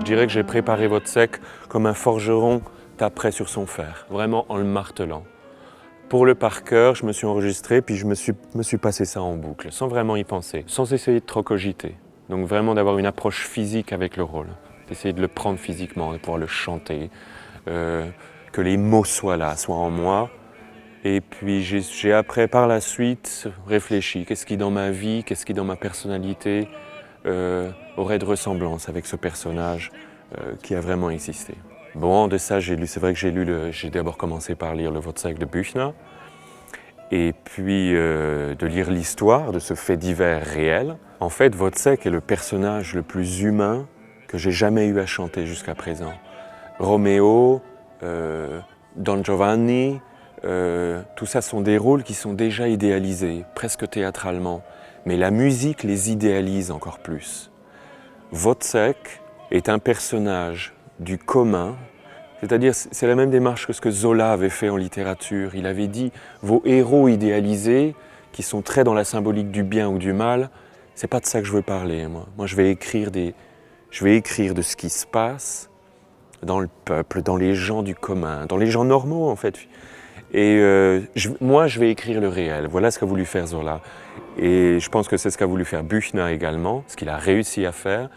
dirais que j'ai préparé Wozzeck comme un forgeron taperait sur son fer, vraiment en le martelant. Pour le par cœur, je me suis enregistré, puis je me suis passé ça en boucle, sans vraiment y penser, sans essayer de trop cogiter. Donc vraiment d'avoir une approche physique avec le rôle, d'essayer de le prendre physiquement, de pouvoir le chanter, que les mots soient là, soient en moi. Et puis j'ai après, par la suite, réfléchi, qu'est-ce qui dans ma vie, qu'est-ce qui dans ma personnalité aurait de ressemblance avec ce personnage qui a vraiment existé. Bon, de ça, c'est vrai que j'ai d'abord commencé par lire le Wozzeck de Büchner, et puis de lire l'histoire de ce fait divers réel. En fait, Wozzeck est le personnage le plus humain que j'ai jamais eu à chanter jusqu'à présent. Roméo, Don Giovanni, tout ça sont des rôles qui sont déjà idéalisés, presque théâtralement, mais la musique les idéalise encore plus. Wozzeck est un personnage du commun, c'est-à-dire c'est la même démarche que ce que Zola avait fait en littérature. Il avait dit vos héros idéalisés, qui sont très dans la symbolique du bien ou du mal, c'est pas de ça que je veux parler. Moi je vais écrire de ce qui se passe dans le peuple, dans les gens du commun, dans les gens normaux en fait. Et moi je vais écrire le réel. Voilà ce qu'a voulu faire Zola. Et je pense que c'est ce qu'a voulu faire Büchner également, ce qu'il a réussi à faire.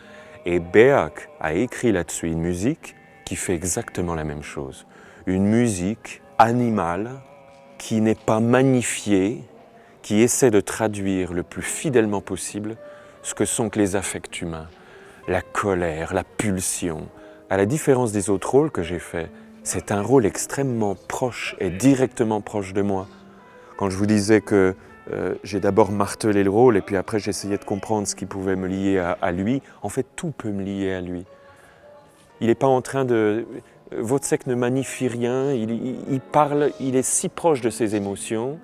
Et Berg a écrit là-dessus une musique qui fait exactement la même chose. Une musique animale qui n'est pas magnifiée, qui essaie de traduire le plus fidèlement possible ce que sont que les affects humains, la colère, la pulsion. À la différence des autres rôles que j'ai faits, c'est un rôle extrêmement proche et directement proche de moi. Quand je vous disais que j'ai d'abord martelé le rôle et puis après j'essayais de comprendre ce qui pouvait me lier à lui, en fait tout peut me lier à lui. Il n'est pas en train de... Wozzeck ne magnifie rien, il parle, il est si proche de ses émotions,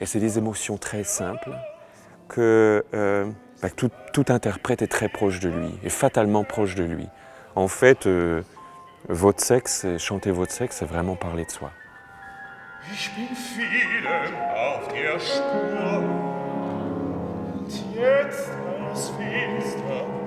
et c'est des émotions très simples, que tout interprète est très proche de lui, et fatalement proche de lui. En fait, Wozzeck, chanter Wozzeck, c'est vraiment parler de soi. Ich bin vielen auf der Spur, und jetzt alles finster.